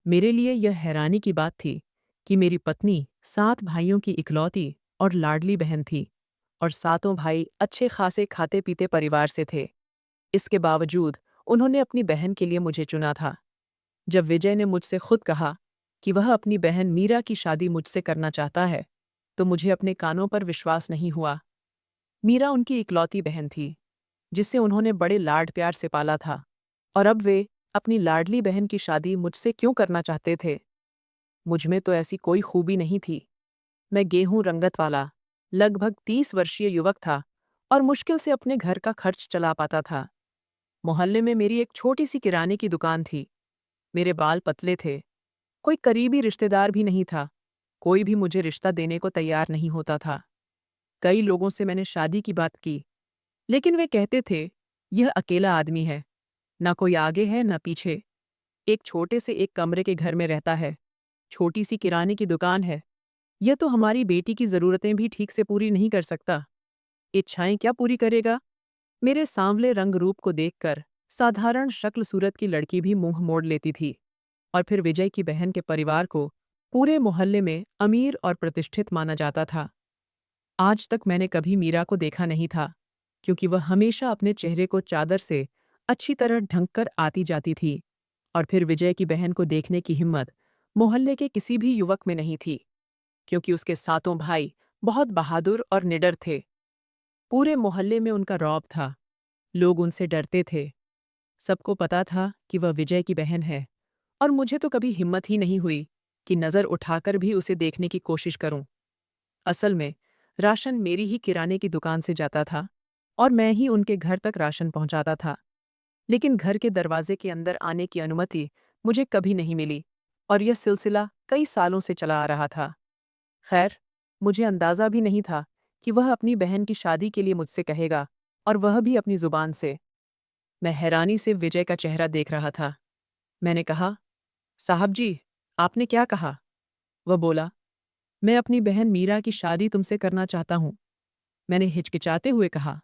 मेरे लिए यह हैरानी की बात थी कि मेरी पत्नी 7 भाइयों की इकलौती और लाडली बहन थी और सातों भाई अच्छे खासे खाते पीते परिवार से थे। इसके बावजूद उन्होंने अपनी बहन के लिए मुझे चुना था। जब विजय ने मुझसे खुद कहा कि वह अपनी बहन मीरा की शादी मुझसे करना चाहता है, तो मुझे अपने कानों पर विश्वास नहीं हुआ। मीरा उनकी इकलौती बहन थी, जिसे उन्होंने बड़े लाड प्यार से पाला था, और अब वे अपनी लाडली बहन की शादी मुझसे क्यों करना चाहते थे? मुझमें तो ऐसी कोई खूबी नहीं थी। मैं गेहूं रंगत वाला, लगभग 30 वर्षीय युवक था और मुश्किल से अपने घर का खर्च चला पाता था। मोहल्ले में मेरी एक छोटी सी किराने की दुकान थी। मेरे बाल पतले थे। कोई करीबी रिश्तेदार भी नहीं था। कोई भी मुझे रिश्ता देने को तैयार नहीं होता था। कई लोगों से मैंने शादी की बात की, लेकिन वे कहते थे, यह अकेला आदमी है, ना कोई आगे है ना पीछे। एक छोटे से एक कमरे के घर में रहता है, छोटी सी किराने की दुकान है। यह तो हमारी बेटी की जरूरतें भी ठीक से पूरी नहीं कर सकता। इच्छाएं क्या पूरी करेगा? मेरे सांवले रंग रूप को देखकर साधारण शक्ल सूरत की लड़की भी मुंह मोड़ लेती थी। और फिर विजय की बहन के परिवार को पूरे मोहल्ले में अमीर और प्रतिष्ठित माना जाता था। आज तक मैंने कभी मीरा को देखा नहीं था, क्योंकि वह हमेशा अपने चेहरे को चादर से अच्छी तरह ढंक कर आती जाती थी। और फिर विजय की बहन को देखने की हिम्मत मोहल्ले के किसी भी युवक में नहीं थी, क्योंकि उसके सातों भाई बहुत बहादुर और निडर थे। पूरे मोहल्ले में उनका रौब था। लोग उनसे डरते थे। सबको पता था कि वह विजय की बहन है, और मुझे तो कभी हिम्मत ही नहीं हुई कि नज़र उठाकर भी उसे देखने की कोशिश करूं। असल में राशन मेरी ही किराने की दुकान से जाता था और मैं ही उनके घर तक राशन पहुंचाता था। लेकिन घर के दरवाजे के अंदर आने की अनुमति मुझे कभी नहीं मिली, और यह सिलसिला कई सालों से चला आ रहा था। खैर, मुझे अंदाज़ा भी नहीं था कि वह अपनी बहन की शादी के लिए मुझसे कहेगा, और वह भी अपनी जुबान से। मैं हैरानी से विजय का चेहरा देख रहा था। मैंने कहा, साहब जी, आपने क्या कहा? वह बोला, मैं अपनी बहन मीरा की शादी तुमसे करना चाहता हूं। मैंने हिचकिचाते हुए कहा,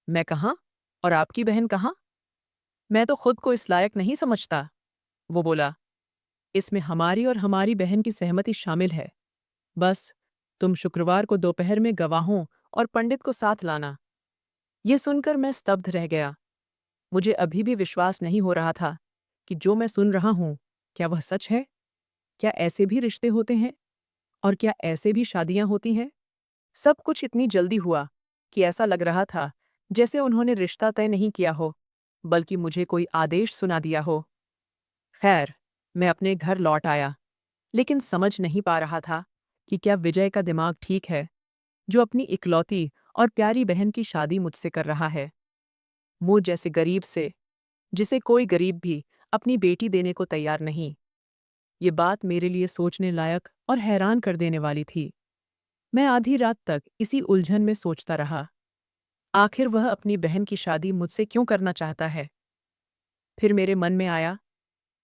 मैं कहाँ? और आपकी बहन कहाँ? मैं तो खुद को इस लायक नहीं समझता। वो बोला, इसमें हमारी और हमारी बहन की सहमति शामिल है। बस तुम शुक्रवार को दोपहर में गवाहों और पंडित को साथ लाना। ये सुनकर मैं स्तब्ध रह गया। मुझे अभी भी विश्वास नहीं हो रहा था कि जो मैं सुन रहा हूं, क्या वह सच है? क्या ऐसे भी रिश्ते होते हैं? और क्या ऐसे भी शादियां होती हैं? सब कुछ इतनी जल्दी हुआ कि ऐसा लग रहा था जैसे उन्होंने रिश्ता तय नहीं किया हो, बल्कि मुझे कोई आदेश सुना दिया हो। खैर, मैं अपने घर लौट आया, लेकिन समझ नहीं पा रहा था कि क्या विजय का दिमाग ठीक है, जो अपनी इकलौती और प्यारी बहन की शादी मुझसे कर रहा है। मुझ जैसे गरीब से, जिसे कोई गरीब भी अपनी बेटी देने को तैयार नहीं। ये बात मेरे लिए सोचने लायक और हैरान कर देने वाली थी। मैं आधी रात तक इसी उलझन में सोचता रहा। आखिर वह अपनी बहन की शादी मुझसे क्यों करना चाहता है? फिर मेरे मन में आया,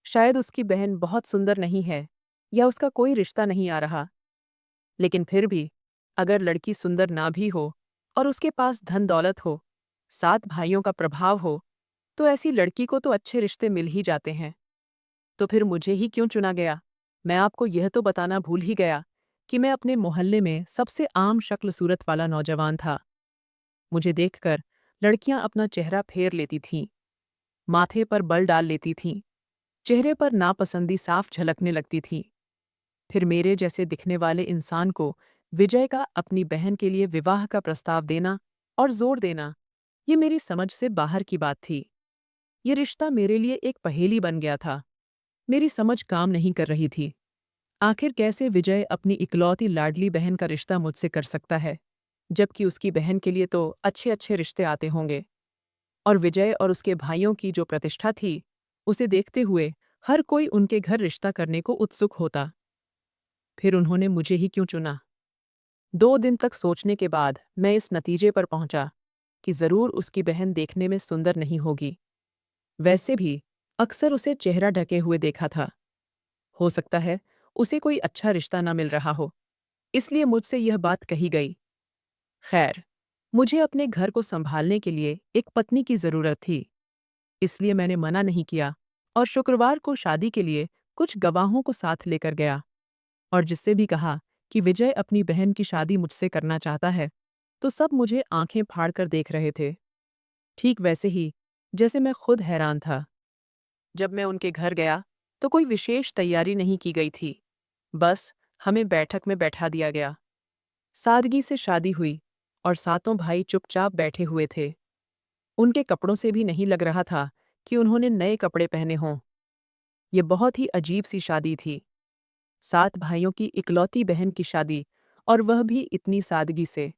शायद उसकी बहन बहुत सुंदर नहीं है, या उसका कोई रिश्ता नहीं आ रहा। लेकिन फिर भी, अगर लड़की सुंदर ना भी हो और उसके पास धन दौलत हो, 7 भाइयों का प्रभाव हो, तो ऐसी लड़की को तो अच्छे रिश्ते मिल ही जाते हैं। तो फिर मुझे ही क्यों चुना गया? मैं आपको यह तो बताना भूल ही गया कि मैं अपने मोहल्ले में सबसे आम शक्ल सूरत वाला नौजवान था। मुझे देखकर लड़कियां अपना चेहरा फेर लेती थीं, माथे पर बल डाल लेती थीं, चेहरे पर नापसंदी साफ झलकने लगती थी। फिर मेरे जैसे दिखने वाले इंसान को विजय का अपनी बहन के लिए विवाह का प्रस्ताव देना और जोर देना, ये मेरी समझ से बाहर की बात थी। ये रिश्ता मेरे लिए एक पहेली बन गया था। मेरी समझ काम नहीं कर रही थी। आखिर कैसे विजय अपनी इकलौती लाडली बहन का रिश्ता मुझसे कर सकता है, जबकि उसकी बहन के लिए तो अच्छे अच्छे रिश्ते आते होंगे। और विजय और उसके भाइयों की जो प्रतिष्ठा थी, उसे देखते हुए हर कोई उनके घर रिश्ता करने को उत्सुक होता। फिर उन्होंने मुझे ही क्यों चुना? 2 दिन तक सोचने के बाद मैं इस नतीजे पर पहुंचा कि जरूर उसकी बहन देखने में सुंदर नहीं होगी। वैसे भी अक्सर उसे चेहरा ढके हुए देखा था। हो सकता है उसे कोई अच्छा रिश्ता ना मिल रहा हो, इसलिए मुझसे यह बात कही गई। खैर, मुझे अपने घर को संभालने के लिए एक पत्नी की जरूरत थी, इसलिए मैंने मना नहीं किया और शुक्रवार को शादी के लिए कुछ गवाहों को साथ लेकर गया और जिससे भी कहा कि विजय अपनी बहन की शादी मुझसे करना चाहता है, तो सब मुझे आंखें फाड़कर देख रहे थे। ठीक वैसे ही जैसे मैं खुद हैरान था। जब मैं उनके घर गया तो कोई विशेष तैयारी नहीं की गई थी। बस हमें बैठक में बैठा दिया गया। सादगी से शादी हुई और सातों भाई चुपचाप बैठे हुए थे। उनके कपड़ों से भी नहीं लग रहा था कि उन्होंने नए कपड़े पहने हों। ये बहुत ही अजीब सी शादी थी। 7 भाइयों की इकलौती बहन की शादी, और वह भी इतनी सादगी से।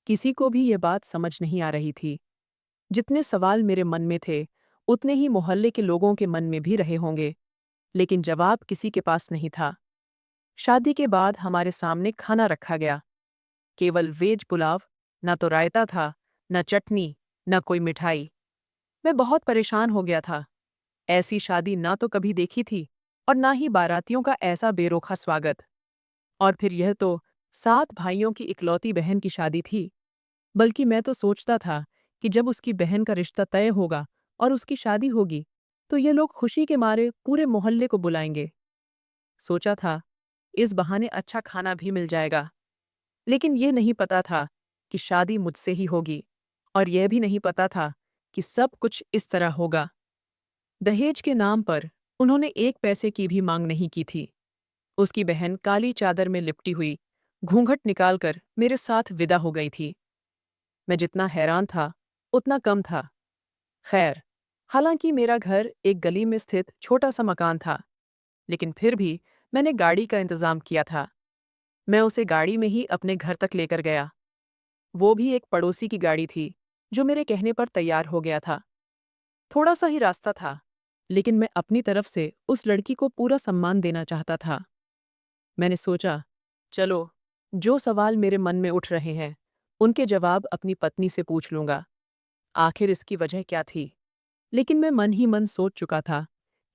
किसी को भी ये बात समझ नहीं आ रही थी। जितने सवाल मेरे मन में थे, उतने ही मोहल्ले के लोगों के मन में भी रहे होंगे, लेकिन जवाब किसी के पास नहीं था। शादी के बाद हमारे सामने खाना रखा गया। केवल वेज पुलाव, न तो रायता था, न चटनी, न कोई मिठाई। मैं बहुत परेशान हो गया था। ऐसी शादी ना तो कभी देखी थी और ना ही बारातियों का ऐसा बेरोखा स्वागत। और फिर यह तो 7 भाइयों की इकलौती बहन की शादी थी। बल्कि मैं तो सोचता था कि जब उसकी बहन का रिश्ता तय होगा और उसकी शादी होगी, तो ये लोग खुशी के मारे पूरे मोहल्ले को बुलाएंगे। सोचा था, इस बहाने अच्छा खाना भी मिल जाएगा। लेकिन ये नहीं पता था कि शादी मुझसे ही होगी, और यह भी नहीं पता था कि सब कुछ इस तरह होगा। दहेज के नाम पर उन्होंने 1 पैसे की भी मांग नहीं की थी। उसकी बहन काली चादर में लिपटी हुई, घूंघट निकालकर मेरे साथ विदा हो गई थी। मैं जितना हैरान था, उतना कम था। खैर, हालांकि मेरा घर एक गली में स्थित छोटा सा मकान था, लेकिन फिर भी मैंने गाड़ी का इंतजाम किया था। मैं उसे गाड़ी में ही अपने घर तक लेकर गया। वो भी एक पड़ोसी की गाड़ी थी, जो मेरे कहने पर तैयार हो गया था। थोड़ा सा ही रास्ता था, लेकिन मैं अपनी तरफ से उस लड़की को पूरा सम्मान देना चाहता था। मैंने सोचा, चलो, जो सवाल मेरे मन में उठ रहे हैं, उनके जवाब अपनी पत्नी से पूछ लूंगा। आखिर इसकी वजह क्या थी? लेकिन मैं मन ही मन सोच चुका था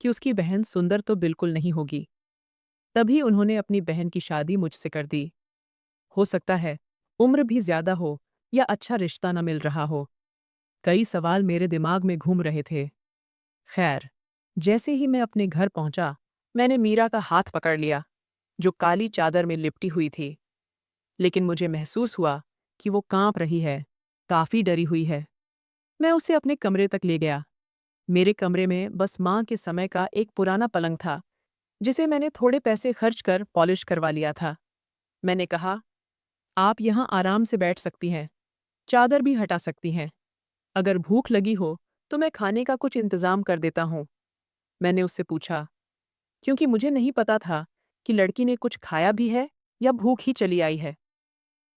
कि उसकी बहन सुंदर तो बिल्कुल नहीं होगी। तभी उन्होंने अपनी बहन की शादी मुझसे कर दी। हो सकता है उम्र भी ज्यादा हो या अच्छा रिश्ता न मिल रहा हो। कई सवाल मेरे दिमाग में घूम रहे थे। खैर, जैसे ही मैं अपने घर पहुंचा, मैंने मीरा का हाथ पकड़ लिया, जो काली चादर में लिपटी हुई थी। लेकिन मुझे महसूस हुआ कि वो कांप रही है, काफी डरी हुई है। मैं उसे अपने कमरे तक ले गया। मेरे कमरे में बस माँ के समय का एक पुराना पलंग था, जिसे मैंने थोड़े पैसे खर्च कर पॉलिश करवा लिया था। मैंने कहा, आप यहाँ आराम से बैठ सकती हैं, चादर भी हटा सकती हैं। अगर भूख लगी हो तो मैं खाने का कुछ इंतजाम कर देता हूँ। मैंने उससे पूछा, क्योंकि मुझे नहीं पता था कि लड़की ने कुछ खाया भी है या भूख ही चली आई है।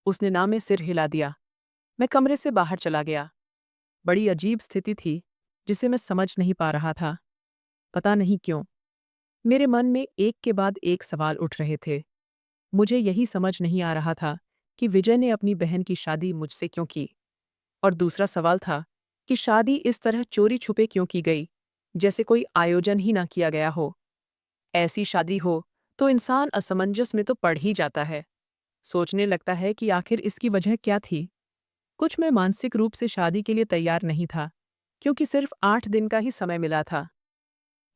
उसने ना में सिर हिला दिया। मैं कमरे से बाहर चला गया। बड़ी अजीब स्थिति थी, जिसे मैं समझ नहीं पा रहा था। पता नहीं क्यों, मेरे मन में एक के बाद एक सवाल उठ रहे थे। मुझे यही समझ नहीं आ रहा था कि विजय ने अपनी बहन की शादी मुझसे क्यों की। और दूसरा सवाल था कि शादी इस तरह चोरी छुपे क्यों की गई, जैसे कोई आयोजन ही ना किया गया हो। ऐसी शादी हो तो इंसान असमंजस में तो पड़ ही जाता है। सोचने लगता है कि आखिर इसकी वजह क्या थी। कुछ मैं मानसिक रूप से शादी के लिए तैयार नहीं था, क्योंकि सिर्फ 8 दिन का ही समय मिला था।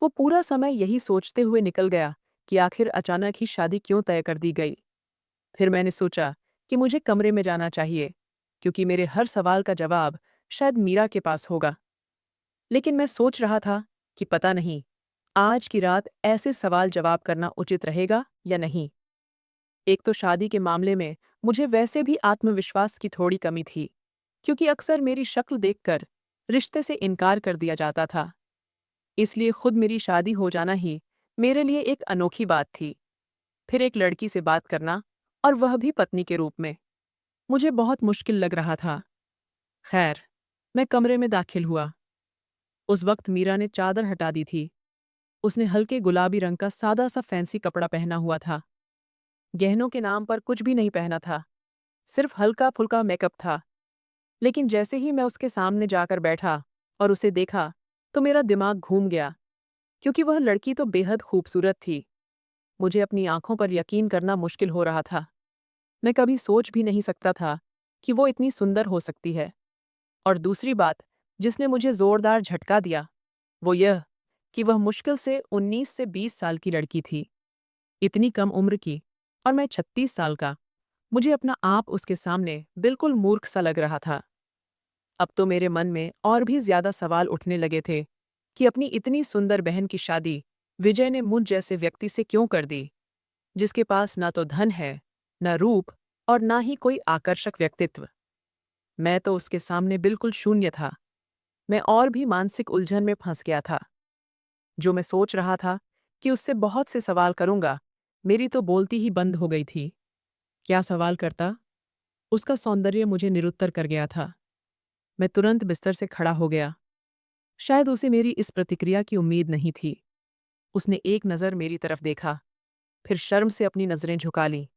वो पूरा समय यही सोचते हुए निकल गया कि आखिर अचानक ही शादी क्यों तय कर दी गई। फिर मैंने सोचा कि मुझे कमरे में जाना चाहिए, क्योंकि मेरे हर सवाल का जवाब शायद मीरा के पास होगा। लेकिन मैं सोच रहा था कि पता नहीं, आज की रात ऐसे सवाल जवाब करना उचित रहेगा या नहीं। एक तो शादी के मामले में मुझे वैसे भी आत्मविश्वास की थोड़ी कमी थी, क्योंकि अक्सर मेरी शक्ल देखकर रिश्ते से इनकार कर दिया जाता था। इसलिए खुद मेरी शादी हो जाना ही मेरे लिए एक अनोखी बात थी। फिर एक लड़की से बात करना, और वह भी पत्नी के रूप में, मुझे बहुत मुश्किल लग रहा था। खैर, मैं कमरे में दाखिल हुआ। उस वक्त मीरा ने चादर हटा दी थी। उसने हल्के गुलाबी रंग का सादा सा फैंसी कपड़ा पहना हुआ था। गहनों के नाम पर कुछ भी नहीं पहना था, सिर्फ हल्का फुल्का मेकअप था। लेकिन जैसे ही मैं उसके सामने जाकर बैठा और उसे देखा, तो मेरा दिमाग घूम गया, क्योंकि वह लड़की तो बेहद खूबसूरत थी। मुझे अपनी आंखों पर यकीन करना मुश्किल हो रहा था। मैं कभी सोच भी नहीं सकता था कि वो इतनी सुंदर हो सकती है। और दूसरी बात जिसने मुझे जोरदार झटका दिया, वो यह कि वह मुश्किल से 19 से 20 साल की लड़की थी। इतनी कम उम्र की, और मैं 36 साल का। मुझे अपना आप उसके सामने बिल्कुल मूर्ख सा लग रहा था। अब तो मेरे मन में और भी ज्यादा सवाल उठने लगे थे कि अपनी इतनी सुंदर बहन की शादी विजय ने मुझ जैसे व्यक्ति से क्यों कर दी, जिसके पास ना तो धन है, ना रूप, और ना ही कोई आकर्षक व्यक्तित्व। मैं तो उसके सामने बिल्कुल शून्य था। मैं और भी मानसिक उलझन में फंस गया था। जो मैं सोच रहा था कि उससे बहुत से सवाल करूंगा, मेरी तो बोलती ही बंद हो गई थी। क्या सवाल करता? उसका सौंदर्य मुझे निरुत्तर कर गया था। मैं तुरंत बिस्तर से खड़ा हो गया। शायद उसे मेरी इस प्रतिक्रिया की उम्मीद नहीं थी। उसने एक नज़र मेरी तरफ देखा, फिर शर्म से अपनी नज़रें झुका लीं।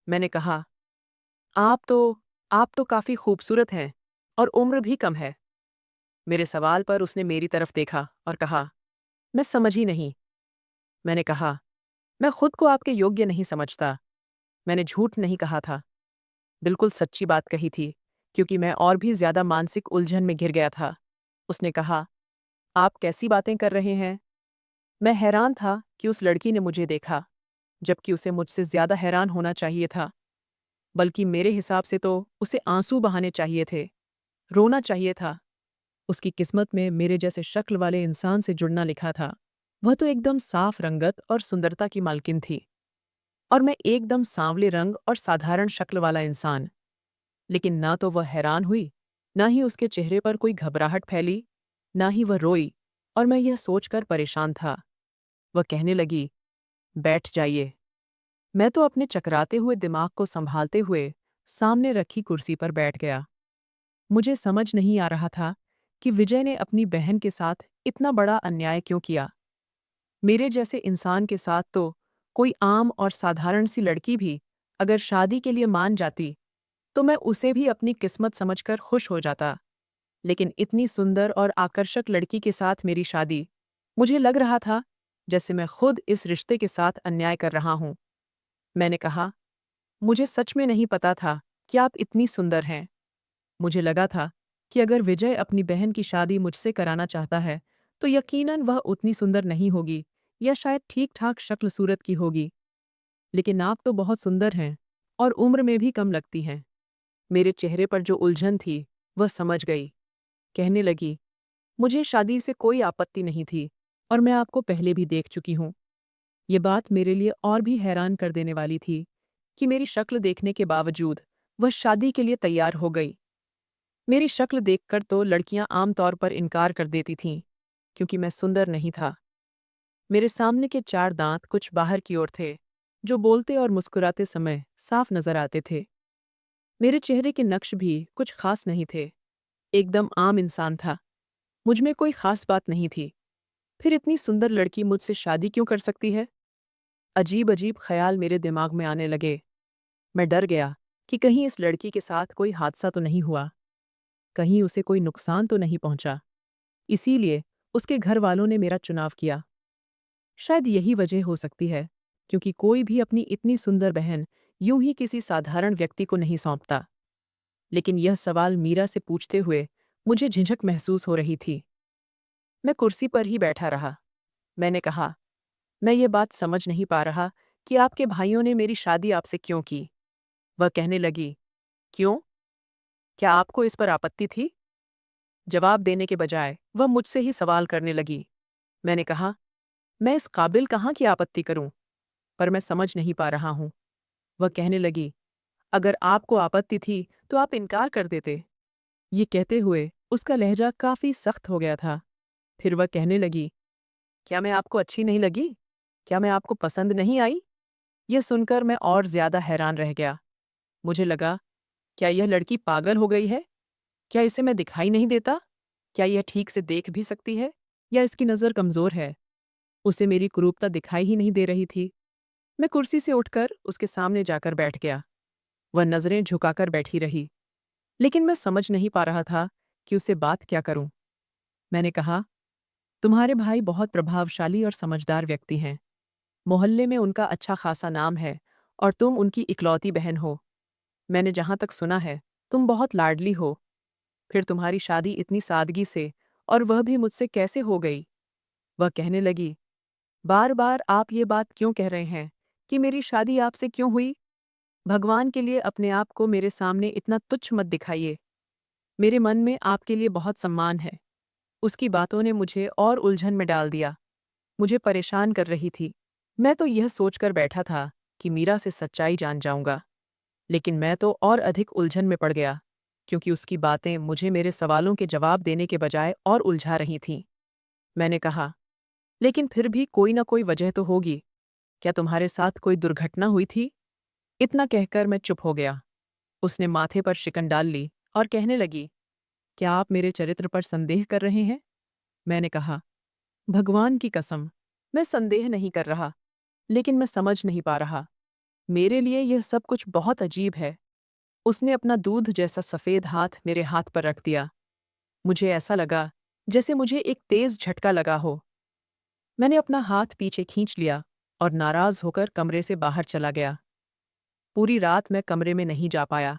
मैंने कहा, आप तो आप तो काफ़ी खूबसूरत हैं, और उम्र भी कम है। मेरे सवाल पर उसने मेरी तरफ देखा और कहा, मैं समझी नहीं। मैंने कहा, मैं खुद को आपके योग्य नहीं समझता। मैंने झूठ नहीं कहा था, बिल्कुल सच्ची बात कही थी, क्योंकि मैं और भी ज्यादा मानसिक उलझन में घिर गया था। उसने कहा, आप कैसी बातें कर रहे हैं? मैं हैरान था कि उस लड़की ने मुझे देखा, जबकि उसे मुझसे ज्यादा हैरान होना चाहिए था। बल्कि मेरे हिसाब से तो उसे आंसू बहाने चाहिए थे, रोना चाहिए था। उसकी किस्मत में मेरे जैसे शक्ल वाले इंसान से जुड़ना लिखा था। वह तो एकदम साफ रंगत और सुंदरता की मालकिन थी, और मैं एकदम सांवले रंग और साधारण शक्ल वाला इंसान। लेकिन ना तो वह हैरान हुई, ना ही उसके चेहरे पर कोई घबराहट फैली, ना ही वह रोई, और मैं यह सोचकर परेशान था। वह कहने लगी, बैठ जाइए। मैं तो अपने चकराते हुए दिमाग को संभालते हुए सामने रखी कुर्सी पर बैठ गया। मुझे समझ नहीं आ रहा था कि विजय ने अपनी बहन के साथ इतना बड़ा अन्याय क्यों किया। मेरे जैसे इंसान के साथ तो कोई आम और साधारण सी लड़की भी अगर शादी के लिए मान जाती, तो मैं उसे भी अपनी किस्मत समझकर खुश हो जाता। लेकिन इतनी सुंदर और आकर्षक लड़की के साथ मेरी शादी, मुझे लग रहा था जैसे मैं खुद इस रिश्ते के साथ अन्याय कर रहा हूं। मैंने कहा, मुझे सच में नहीं पता था कि आप इतनी सुंदर हैं। मुझे लगा था कि अगर विजय अपनी बहन की शादी मुझसे कराना चाहता है, तो यकीनन वह उतनी सुंदर नहीं होगी, या शायद ठीक-ठाक शक्ल सूरत की होगी। लेकिन आप तो बहुत सुंदर हैं, और उम्र में भी कम लगती हैं। मेरे चेहरे पर जो उलझन थी, वह समझ गई। कहने लगी, मुझे शादी से कोई आपत्ति नहीं थी, और मैं आपको पहले भी देख चुकी हूँ। ये बात मेरे लिए और भी हैरान कर देने वाली थी कि मेरी शक्ल देखने के बावजूद वह शादी के लिए तैयार हो गई। मेरी शक्ल देखकर तो लड़कियां आम तौर पर इनकार कर देती थीं, क्योंकि मैं सुंदर नहीं था। मेरे सामने के 4 दांत कुछ बाहर की ओर थे, जो बोलते और मुस्कुराते समय साफ नजर आते थे। मेरे चेहरे के नक्श भी कुछ खास नहीं थे, एकदम आम इंसान था। मुझ में कोई खास बात नहीं थी। फिर इतनी सुंदर लड़की मुझसे शादी क्यों कर सकती है? अजीब अजीब ख्याल मेरे दिमाग में आने लगे। मैं डर गया कि कहीं इस लड़की के साथ कोई हादसा तो नहीं हुआ, कहीं उसे कोई नुकसान तो नहीं पहुंचा। इसीलिए उसके घर वालों ने मेरा चुनाव किया। शायद यही वजह हो सकती है, क्योंकि कोई भी अपनी इतनी सुंदर बहन यूं ही किसी साधारण व्यक्ति को नहीं सौंपता। लेकिन यह सवाल मीरा से पूछते हुए मुझे झिझक महसूस हो रही थी। मैं कुर्सी पर ही बैठा रहा। मैंने कहा, मैं ये बात समझ नहीं पा रहा कि आपके भाइयों ने मेरी शादी आपसे क्यों की। वह कहने लगी, क्यों? क्या आपको इस पर आपत्ति थी? जवाब देने के बजाय वह मुझसे ही सवाल करने लगी। मैंने कहा, मैं इस काबिल कहाँ की आपत्ति करूं, पर मैं समझ नहीं पा रहा हूं। वह कहने लगी, अगर आपको आपत्ति थी तो आप इनकार कर देते। ये कहते हुए उसका लहजा काफी सख्त हो गया था। फिर वह कहने लगी, क्या मैं आपको अच्छी नहीं लगी? क्या मैं आपको पसंद नहीं आई? यह सुनकर मैं और ज्यादा हैरान रह गया। मुझे लगा, क्या यह लड़की पागल हो गई है? क्या इसे मैं दिखाई नहीं देता? क्या यह ठीक से देख भी सकती है, या इसकी नज़र कमजोर है? उसे मेरी कुरूपता दिखाई ही नहीं दे रही थी। मैं कुर्सी से उठकर उसके सामने जाकर बैठ गया। वह नज़रें झुकाकर बैठी रही, लेकिन मैं समझ नहीं पा रहा था कि उससे बात क्या करूं। मैंने कहा, तुम्हारे भाई बहुत प्रभावशाली और समझदार व्यक्ति हैं। मोहल्ले में उनका अच्छा खासा नाम है, और तुम उनकी इकलौती बहन हो। मैंने जहां तक सुना है, तुम बहुत लाडली हो। फिर तुम्हारी शादी इतनी सादगी से, और वह भी मुझसे कैसे हो गई? वह कहने लगी, बार बार आप ये बात क्यों कह रहे हैं कि मेरी शादी आपसे क्यों हुई? भगवान के लिए अपने आप को मेरे सामने इतना तुच्छ मत दिखाइए। मेरे मन में आपके लिए बहुत सम्मान है। उसकी बातों ने मुझे और उलझन में डाल दिया। मुझे परेशान कर रही थी। मैं तो यह सोचकर बैठा था कि मीरा से सच्चाई जान जाऊंगा, लेकिन मैं तो और अधिक उलझन में पड़ गया, क्योंकि उसकी बातें मुझे मेरे सवालों के जवाब देने के बजाय और उलझा रही थीं। मैंने कहा, लेकिन फिर भी कोई ना कोई वजह तो होगी। क्या तुम्हारे साथ कोई दुर्घटना हुई थी? इतना कहकर मैं चुप हो गया। उसने माथे पर शिकन डाल ली और कहने लगी, क्या आप मेरे चरित्र पर संदेह कर रहे हैं? मैंने कहा, भगवान की कसम, मैं संदेह नहीं कर रहा, लेकिन मैं समझ नहीं पा रहा। मेरे लिए यह सब कुछ बहुत अजीब है। उसने अपना दूध जैसा सफ़ेद हाथ मेरे हाथ पर रख दिया। मुझे ऐसा लगा जैसे मुझे एक तेज झटका लगा हो। मैंने अपना हाथ पीछे खींच लिया और नाराज होकर कमरे से बाहर चला गया। पूरी रात मैं कमरे में नहीं जा पाया।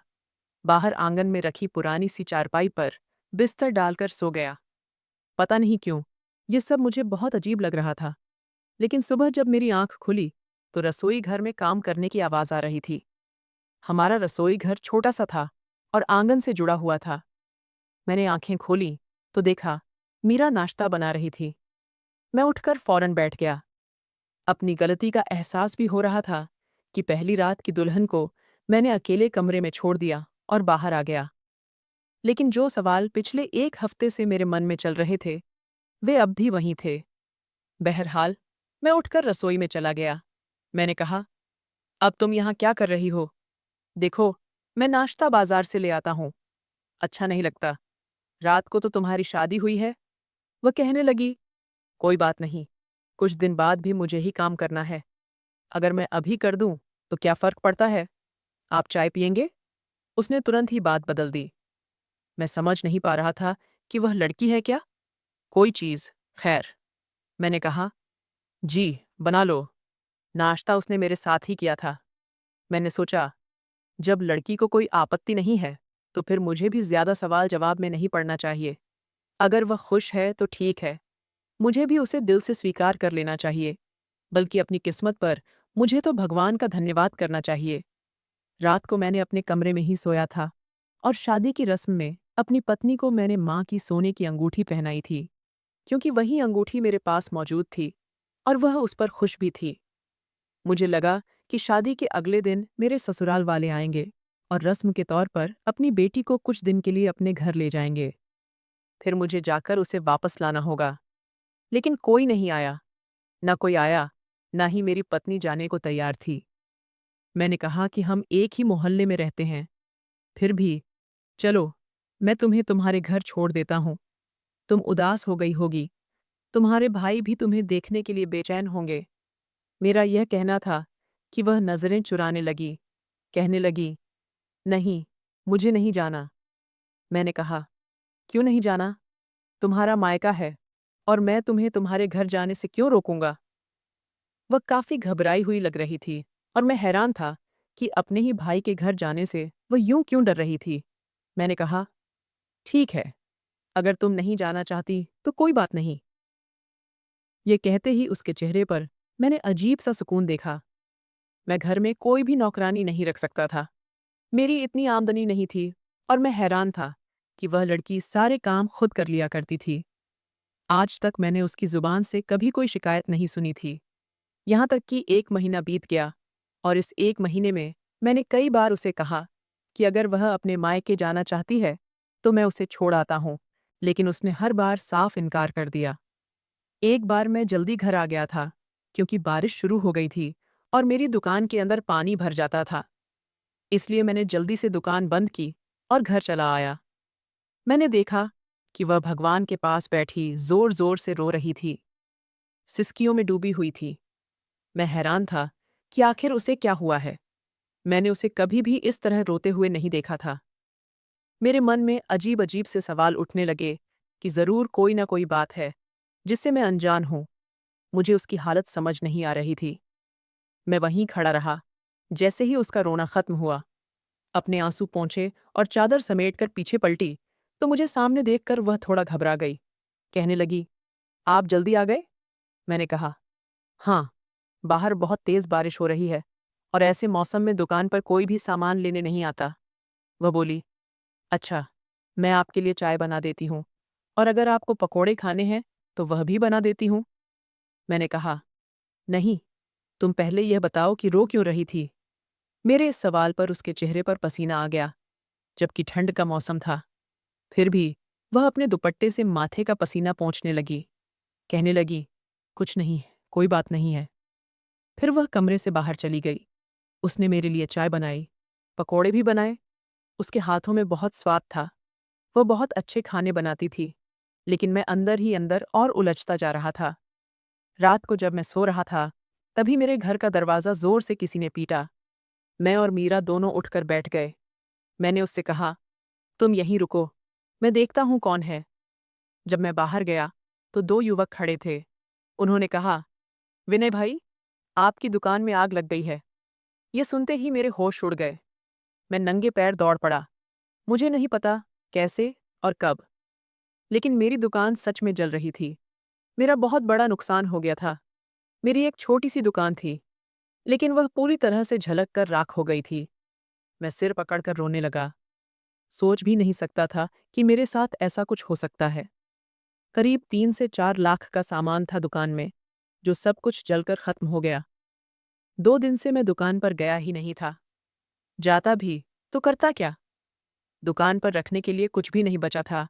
बाहर आंगन में रखी पुरानी सी चारपाई पर बिस्तर डालकर सो गया। पता नहीं क्यों, ये सब मुझे बहुत अजीब लग रहा था। लेकिन सुबह जब मेरी आंख खुली तो रसोई घर में काम करने की आवाज़ आ रही थी। हमारा रसोई घर छोटा सा था और आंगन से जुड़ा हुआ था। मैंने आंखें खोली तो देखा मीरा नाश्ता बना रही थी। मैं उठकर फौरन बैठ गया। अपनी गलती का एहसास भी हो रहा था कि पहली रात की दुल्हन को मैंने अकेले कमरे में छोड़ दिया और बाहर आ गया। लेकिन जो सवाल पिछले एक हफ्ते से मेरे मन में चल रहे थे, वे अब भी वहीं थे। बहरहाल, मैं उठकर रसोई में चला गया। मैंने कहा, अब तुम यहाँ क्या कर रही हो? देखो, मैं नाश्ता बाजार से ले आता हूँ। अच्छा नहीं लगता। रात को तो तुम्हारी शादी हुई है। वह कहने लगी, कोई बात नहीं, कुछ दिन बाद भी मुझे ही काम करना है। अगर मैं अभी कर दूं तो क्या फर्क पड़ता है? आप चाय पिएंगे? उसने तुरंत ही बात बदल दी। मैं समझ नहीं पा रहा था कि वह लड़की है क्या, कोई चीज़। खैर, मैंने कहा, जी, बना लो। नाश्ता उसने मेरे साथ ही किया था। मैंने सोचा, जब लड़की को कोई आपत्ति नहीं है, तो फिर मुझे भी ज़्यादा सवाल जवाब में नहीं पड़ना चाहिए। अगर वह खुश है तो ठीक है, मुझे भी उसे दिल से स्वीकार कर लेना चाहिए। बल्कि अपनी किस्मत पर मुझे तो भगवान का धन्यवाद करना चाहिए। रात को मैंने अपने कमरे में ही सोया था और शादी की रस्म में अपनी पत्नी को मैंने माँ की सोने की अंगूठी पहनाई थी, क्योंकि वही अंगूठी मेरे पास मौजूद थी और वह उस पर खुश भी थी। मुझे लगा कि शादी के अगले दिन मेरे ससुराल वाले आएंगे और रस्म के तौर पर अपनी बेटी को कुछ दिन के लिए अपने घर ले जाएंगे। फिर मुझे जाकर उसे वापस लाना होगा। लेकिन कोई नहीं आया। न कोई आया, न ही मेरी पत्नी जाने को तैयार थी। मैंने कहा कि हम एक ही मोहल्ले में रहते हैं। फिर भी, चलो, मैं तुम्हें तुम्हारे घर छोड़ देता हूँ। तुम उदास हो गई होगी। तुम्हारे भाई भी तुम्हें देखने के लिए बेचैन होंगे। मेरा यह कहना था कि वह नज़रें चुराने लगी। कहने लगी, नहीं, मुझे नहीं जाना। मैंने कहा, क्यों नहीं जाना? तुम्हारा मायका है और मैं तुम्हें तुम्हारे घर जाने से क्यों रोकूंगा? वह काफ़ी घबराई हुई लग रही थी और मैं हैरान था कि अपने ही भाई के घर जाने से वह यूं क्यों डर रही थी। मैंने कहा, ठीक है, अगर तुम नहीं जाना चाहती तो कोई बात नहीं। ये कहते ही उसके चेहरे पर मैंने अजीब सा सुकून देखा। मैं घर में कोई भी नौकरानी नहीं रख सकता था। मेरी इतनी आमदनी नहीं थी और मैं हैरान था कि वह लड़की सारे काम खुद कर लिया करती थी। आज तक मैंने उसकी जुबान से कभी कोई शिकायत नहीं सुनी थी। यहाँ तक कि 1 महीना बीत गया और इस 1 महीने में मैंने कई बार उसे कहा कि अगर वह अपने मायके जाना चाहती है तो मैं उसे छोड़ आता हूँ, लेकिन उसने हर बार साफ इनकार कर दिया। एक बार मैं जल्दी घर आ गया था क्योंकि बारिश शुरू हो गई थी और मेरी दुकान के अंदर पानी भर जाता था। इसलिए मैंने जल्दी से दुकान बंद की और घर चला आया। मैंने देखा कि वह भगवान के पास बैठी जोर जोर से रो रही थी, सिसकियों में डूबी हुई थी। मैं हैरान था कि आखिर उसे क्या हुआ है। मैंने उसे कभी भी इस तरह रोते हुए नहीं देखा था। मेरे मन में अजीब अजीब से सवाल उठने लगे कि ज़रूर कोई ना कोई बात है जिससे मैं अनजान हूँ। मुझे उसकी हालत समझ नहीं आ रही थी। मैं वहीं खड़ा रहा। जैसे ही उसका रोना खत्म हुआ, अपने आंसू पोंछे और चादर समेटकर पीछे पलटी तो मुझे सामने देखकर वह थोड़ा घबरा गई। कहने लगी, आप जल्दी आ गए? मैंने कहा, हाँ, बाहर बहुत तेज बारिश हो रही है और ऐसे मौसम में दुकान पर कोई भी सामान लेने नहीं आता। वह बोली, अच्छा, मैं आपके लिए चाय बना देती हूँ और अगर आपको पकोड़े खाने हैं तो वह भी बना देती हूँ। मैंने कहा, नहीं, तुम पहले यह बताओ कि रो क्यों रही थी। मेरे इस सवाल पर उसके चेहरे पर पसीना आ गया, जबकि ठंड का मौसम था। फिर भी वह अपने दुपट्टे से माथे का पसीना पोंछने लगी। कहने लगी, कुछ नहीं, कोई बात नहीं है। फिर वह कमरे से बाहर चली गई। उसने मेरे लिए चाय बनाई, पकोड़े भी बनाए। उसके हाथों में बहुत स्वाद था। वह बहुत अच्छे खाने बनाती थी, लेकिन मैं अंदर ही अंदर और उलझता जा रहा था। रात को जब मैं सो रहा था, तभी मेरे घर का दरवाज़ा जोर से किसी ने पीटा। मैं और मीरा दोनों उठकर बैठ गए। मैंने उससे कहा, तुम यहीं रुको, मैं देखता हूँ कौन है। जब मैं बाहर गया, तो दो युवक खड़े थे। उन्होंने कहा, विनय भाई, आपकी दुकान में आग लग गई है। ये सुनते ही मेरे होश उड़ गए। मैं नंगे पैर दौड़ पड़ा। मुझे नहीं पता कैसे और कब, लेकिन मेरी दुकान सच में जल रही थी। मेरा बहुत बड़ा नुकसान हो गया था। मेरी एक छोटी सी दुकान थी, लेकिन वह पूरी तरह से झलक कर राख हो गई थी। मैं सिर पकड़कर रोने लगा। सोच भी नहीं सकता था कि मेरे साथ ऐसा कुछ हो सकता है। करीब 3 से 4 लाख का सामान था दुकान में, जो सब कुछ जलकर खत्म हो गया। 2 दिन से मैं दुकान पर गया ही नहीं था। जाता भी तो करता क्या? दुकान पर रखने के लिए कुछ भी नहीं बचा था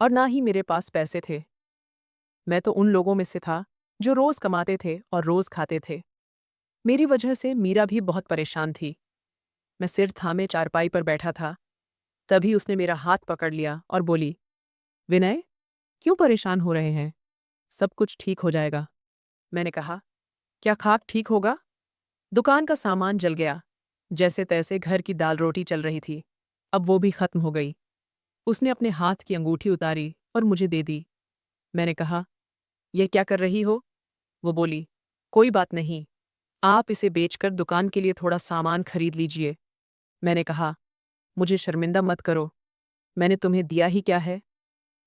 और ना ही मेरे पास पैसे थे। मैं तो उन लोगों में से था जो रोज कमाते थे और रोज खाते थे। मेरी वजह से मीरा भी बहुत परेशान थी। मैं सिर थामे चारपाई पर बैठा था। तभी उसने मेरा हाथ पकड़ लिया और बोली, विनय, क्यों परेशान हो रहे हैं? सब कुछ ठीक हो जाएगा। मैंने कहा, क्या खाक ठीक होगा? दुकान का सामान जल गया। जैसे तैसे घर की दाल रोटी चल रही थी, अब वो भी खत्म हो गई। उसने अपने हाथ की अंगूठी उतारी और मुझे दे दी। मैंने कहा, यह क्या कर रही हो? वो बोली, कोई बात नहीं, आप इसे बेचकर दुकान के लिए थोड़ा सामान खरीद लीजिए। मैंने कहा, मुझे शर्मिंदा मत करो, मैंने तुम्हें दिया ही क्या है?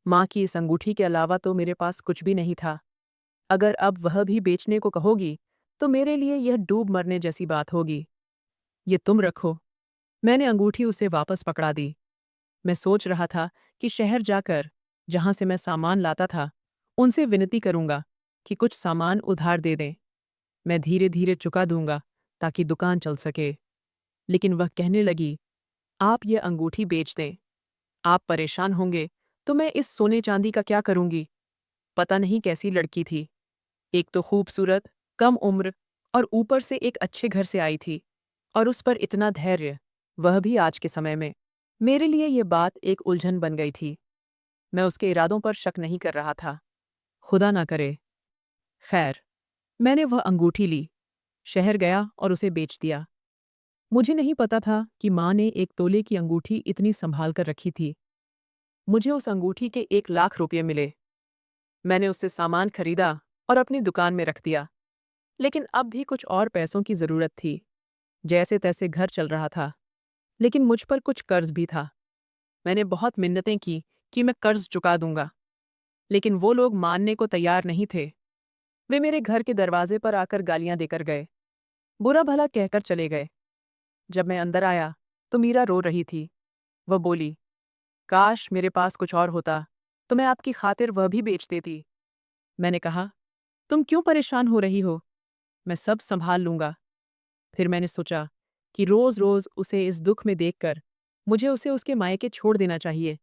माँ की इस अंगूठी के अलावा तो मेरे पास कुछ भी नहीं था। अगर अब वह भी बेचने को कहोगी, तो मेरे लिए यह डूब मरने जैसी बात होगी। ये तुम रखो। मैंने अंगूठी उसे वापस पकड़ा दी। मैं सोच रहा था कि शहर जाकर, जहां से मैं सामान लाता था, उनसे विनती करूंगा कि कुछ सामान उधार दे दें। मैं धीरे धीरे चुका दूंगा ताकि दुकान चल सके। लेकिन वह कहने लगी, आप ये अंगूठी बेच दें। आप परेशान होंगे तो मैं इस सोने चांदी का क्या करूंगी? पता नहीं कैसी लड़की थी। एक तो खूबसूरत, कम उम्र और ऊपर से एक अच्छे घर से आई थी, और उस पर इतना धैर्य, वह भी आज के समय में। मेरे लिए ये बात एक उलझन बन गई थी। मैं उसके इरादों पर शक नहीं कर रहा था। खुदा ना करे। खैर, मैंने वह अंगूठी ली, शहर गया और उसे बेच दिया। मुझे नहीं पता था कि माँ ने 1 तोले की अंगूठी इतनी संभाल कर रखी थी। मुझे उस अंगूठी के 1 लाख रुपये मिले। मैंने उससे सामान खरीदा और अपनी दुकान में रख दिया। लेकिन अब भी कुछ और पैसों की ज़रूरत थी। जैसे तैसे घर चल रहा था, लेकिन मुझ पर कुछ कर्ज भी था। मैंने बहुत मिन्नतें की कि मैं कर्ज चुका दूंगा, लेकिन वो लोग मानने को तैयार नहीं थे। वे मेरे घर के दरवाजे पर आकर गालियां देकर गए, बुरा भला कहकर चले गए। जब मैं अंदर आया तो मीरा रो रही थी। वह बोली, काश मेरे पास कुछ और होता तो मैं आपकी खातिर वह भी बेच देती। मैंने कहा, तुम क्यों परेशान हो रही हो? मैं सब संभाल लूंगा। फिर मैंने सोचा कि रोज-रोज उसे इस दुख में देखकर मुझे उसे उसके मायके छोड़ देना चाहिए,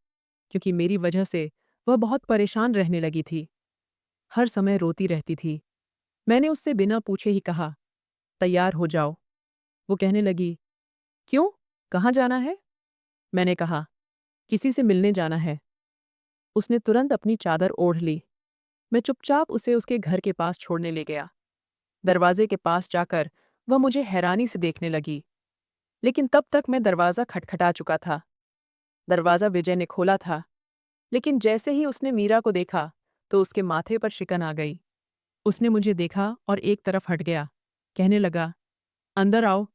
क्योंकि मेरी वजह से वह बहुत परेशान रहने लगी थी। हर समय रोती रहती थी। मैंने उससे बिना पूछे ही कहा, तैयार हो जाओ। वो कहने लगी, क्यों? कहाँ जाना है? मैंने कहा, किसी से मिलने जाना है। उसने तुरंत अपनी चादर ओढ़ ली। मैं चुपचाप उसे उसके घर के पास छोड़ने ले गया। दरवाजे के पास जाकर वह मुझे हैरानी से देखने लगी, लेकिन तब तक मैं दरवाज़ा खटखटा चुका था। दरवाज़ा विजय ने खोला था, लेकिन जैसे ही उसने मीरा को देखा, तो उसके माथे पर शिकन आ गई। उसने मुझे देखा और एक तरफ हट गया। कहने लगा, अंदर आओ।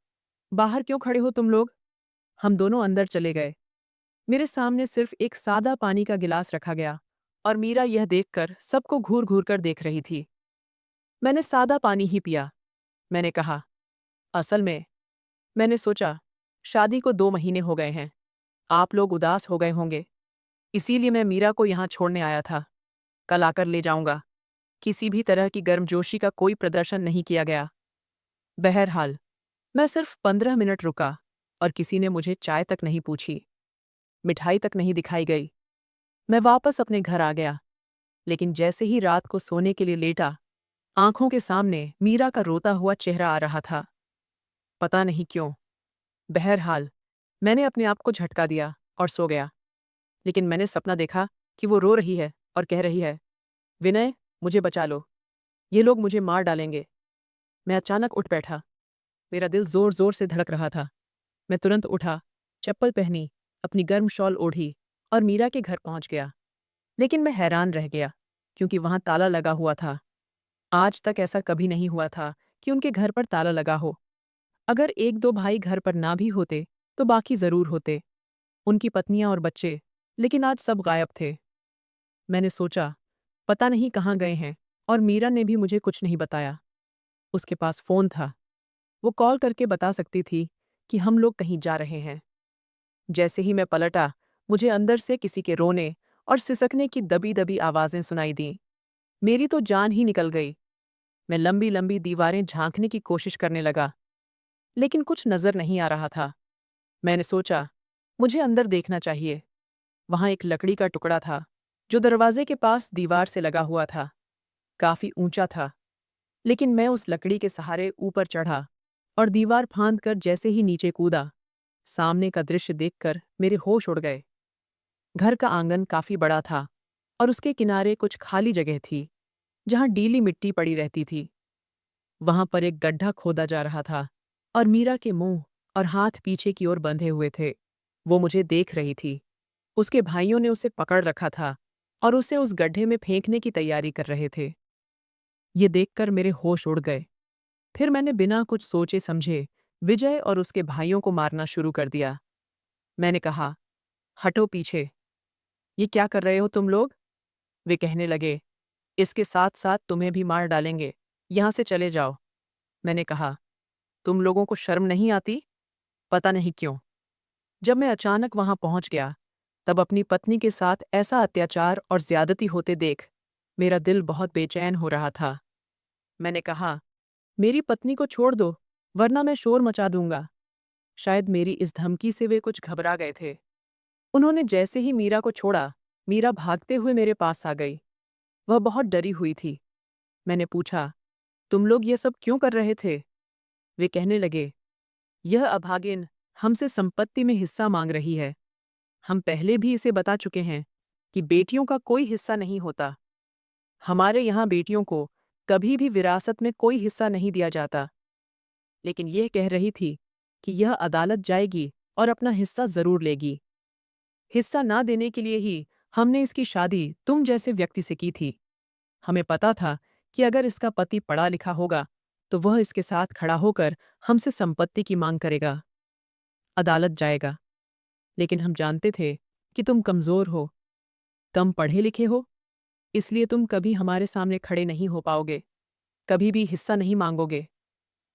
बाहर क्यों खड़े हो तुम लोग? हम दोनों अंदर चले गए। मेरे सामने सिर्फ एक सादा पानी का गिलास रखा गया और मीरा यह देखकर सबको घूर घूर कर देख रही थी। मैंने सादा पानी ही पिया। मैंने कहा, असल में मैंने सोचा, शादी को 2 महीने हो गए हैं। आप लोग उदास हो गए होंगे, इसीलिए मैं मीरा को यहाँ छोड़ने आया था। कल आकर ले जाऊंगा। किसी भी तरह की गर्मजोशी का कोई प्रदर्शन नहीं किया गया। बहरहाल मैं सिर्फ 15 मिनट रुका और किसी ने मुझे चाय तक नहीं पूछी, मिठाई तक नहीं दिखाई गई। मैं वापस अपने घर आ गया, लेकिन जैसे ही रात को सोने के लिए लेटा, आंखों के सामने मीरा का रोता हुआ चेहरा आ रहा था। पता नहीं क्यों। बहरहाल मैंने अपने आप को झटका दिया और सो गया। लेकिन मैंने सपना देखा कि वो रो रही है और कह रही है, विनय, मुझे बचा लो, ये लोग मुझे मार डालेंगे। मैं अचानक उठ बैठा। मेरा दिल जोर जोर से धड़क रहा था। मैं तुरंत उठा, चप्पल पहनी, अपनी गर्म शॉल ओढ़ी और मीरा के घर पहुंच गया। लेकिन मैं हैरान रह गया, क्योंकि वहां ताला लगा हुआ था। आज तक ऐसा कभी नहीं हुआ था कि उनके घर पर ताला लगा हो। अगर एक दो भाई घर पर ना भी होते तो बाकी जरूर होते, उनकी पत्नियां और बच्चे, लेकिन आज सब गायब थे। मैंने सोचा, पता नहीं कहाँ गए हैं, और मीरा ने भी मुझे कुछ नहीं बताया। उसके पास फोन था, वो कॉल करके बता सकती थी कि हम लोग कहीं जा रहे हैं। जैसे ही मैं पलटा, मुझे अंदर से किसी के रोने और सिसकने की दबी दबी आवाजें सुनाई दीं। मेरी तो जान ही निकल गई। मैं लंबी लंबी दीवारें झांकने की कोशिश करने लगा, लेकिन कुछ नजर नहीं आ रहा था। मैंने सोचा, मुझे अंदर देखना चाहिए। वहां एक लकड़ी का टुकड़ा था, जो दरवाजे के पास दीवार से लगा हुआ था। काफी ऊंचा था, लेकिन मैं उस लकड़ी के सहारे ऊपर चढ़ा और दीवार फांद कर जैसे ही नीचे कूदा, सामने का दृश्य देखकर मेरे होश उड़ गए। घर का आंगन काफी बड़ा था और उसके किनारे कुछ खाली जगह थी, जहां डीली मिट्टी पड़ी रहती थी। वहां पर एक गड्ढा खोदा जा रहा था और मीरा के मुंह और हाथ पीछे की ओर बंधे हुए थे। वो मुझे देख रही थी। उसके भाइयों ने उसे पकड़ रखा था और उसे उस गड्ढे में फेंकने की तैयारी कर रहे थे। ये देखकर मेरे होश उड़ गए। फिर मैंने बिना कुछ सोचे समझे विजय और उसके भाइयों को मारना शुरू कर दिया। मैंने कहा, हटो पीछे, ये क्या कर रहे हो तुम लोग? वे कहने लगे, इसके साथ साथ तुम्हें भी मार डालेंगे, यहां से चले जाओ। मैंने कहा, तुम लोगों को शर्म नहीं आती? पता नहीं क्यों, जब मैं अचानक वहां पहुंच गया, तब अपनी पत्नी के साथ ऐसा अत्याचार और ज्यादती होते देख मेरा दिल बहुत बेचैन हो रहा था। मैंने कहा, मेरी पत्नी को छोड़ दो, वरना मैं शोर मचा दूंगा। शायद मेरी इस धमकी से वे कुछ घबरा गए थे। उन्होंने जैसे ही मीरा को छोड़ा, मीरा भागते हुए मेरे पास आ गई। वह बहुत डरी हुई थी। मैंने पूछा, तुम लोग ये सब क्यों कर रहे थे? वे कहने लगे, यह अभागिन हमसे संपत्ति में हिस्सा मांग रही है। हम पहले भी इसे बता चुके हैं कि बेटियों का कोई हिस्सा नहीं होता। हमारे यहाँ बेटियों को कभी भी विरासत में कोई हिस्सा नहीं दिया जाता। लेकिन यह कह रही थी कि यह अदालत जाएगी और अपना हिस्सा जरूर लेगी। हिस्सा ना देने के लिए ही हमने इसकी शादी तुम जैसे व्यक्ति से की थी। हमें पता था कि अगर इसका पति पढ़ा लिखा होगा तो वह इसके साथ खड़ा होकर हमसे संपत्ति की मांग करेगा, अदालत जाएगा। लेकिन हम जानते थे कि तुम कमजोर हो, कम पढ़े लिखे हो, इसलिए तुम कभी हमारे सामने खड़े नहीं हो पाओगे, कभी भी हिस्सा नहीं मांगोगे।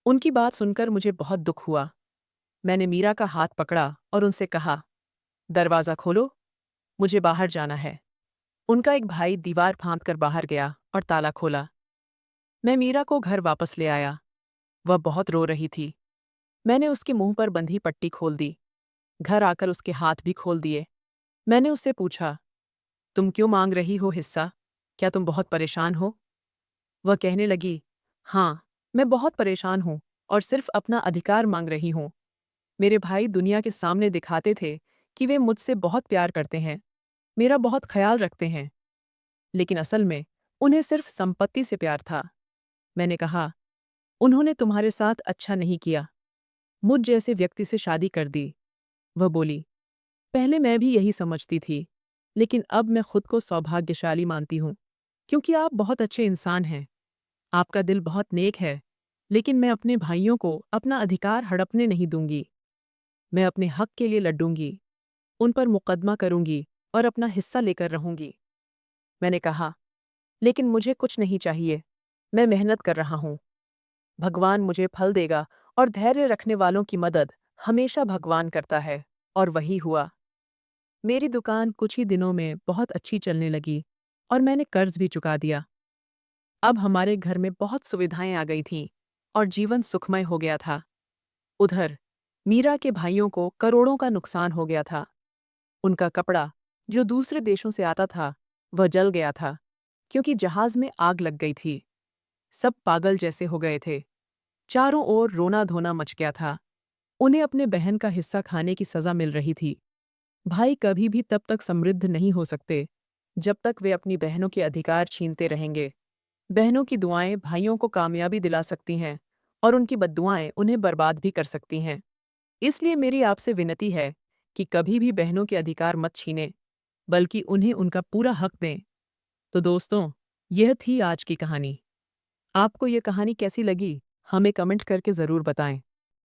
उनकी बात सुनकर मुझे बहुत दुख हुआ। मैंने मीरा का हाथ पकड़ा और उनसे कहा, दरवाज़ा खोलो, मुझे बाहर जाना है। उनका एक भाई दीवार फांद कर बाहर गया और ताला खोला। मैं मीरा को घर वापस ले आया। वह बहुत रो रही थी। मैंने उसके मुंह पर बंधी पट्टी खोल दी। घर आकर उसके हाथ भी खोल दिए। मैंने उससे पूछा, तुम क्यों मांग रही हो हिस्सा? क्या तुम बहुत परेशान हो? वह कहने लगी, हाँ, मैं बहुत परेशान हूँ और सिर्फ अपना अधिकार मांग रही हूँ। मेरे भाई दुनिया के सामने दिखाते थे कि वे मुझसे बहुत प्यार करते हैं, मेरा बहुत ख्याल रखते हैं, लेकिन असल में उन्हें सिर्फ संपत्ति से प्यार था। मैंने कहा, उन्होंने तुम्हारे साथ अच्छा नहीं किया, मुझ जैसे व्यक्ति से शादी कर दी। वह बोली, पहले मैं भी यही समझती थी, लेकिन अब मैं खुद को सौभाग्यशाली मानती हूँ, क्योंकि आप बहुत अच्छे इंसान हैं। आपका दिल बहुत नेक है, लेकिन मैं अपने भाइयों को अपना अधिकार हड़पने नहीं दूंगी। मैं अपने हक के लिए लड़ूंगी, उन पर मुकदमा करूंगी और अपना हिस्सा लेकर रहूंगी। मैंने कहा, लेकिन मुझे कुछ नहीं चाहिए, मैं मेहनत कर रहा हूँ, भगवान मुझे फल देगा और धैर्य रखने वालों की मदद हमेशा भगवान करता है। और वही हुआ। मेरी दुकान कुछ ही दिनों में बहुत अच्छी चलने लगी और मैंने कर्ज भी चुका दिया। अब हमारे घर में बहुत सुविधाएं आ गई थीं और जीवन सुखमय हो गया था। उधर मीरा के भाइयों को करोड़ों का नुकसान हो गया था। उनका कपड़ा, जो दूसरे देशों से आता था, वह जल गया था क्योंकि जहाज में आग लग गई थी। सब पागल जैसे हो गए थे। चारों ओर रोना धोना मच गया था। उन्हें अपने बहन का हिस्सा खाने की सजा मिल रही थी। भाई कभी भी तब तक समृद्ध नहीं हो सकते जब तक वे अपनी बहनों के अधिकार छीनते रहेंगे। बहनों की दुआएं भाइयों को कामयाबी दिला सकती हैं और उनकी बद्दुआएं उन्हें बर्बाद भी कर सकती हैं। इसलिए मेरी आपसे विनती है कि कभी भी बहनों के अधिकार मत छीनें, बल्कि उन्हें उनका पूरा हक दें। तो दोस्तों, यह थी आज की कहानी। आपको यह कहानी कैसी लगी? हमें कमेंट करके ज़रूर बताएं।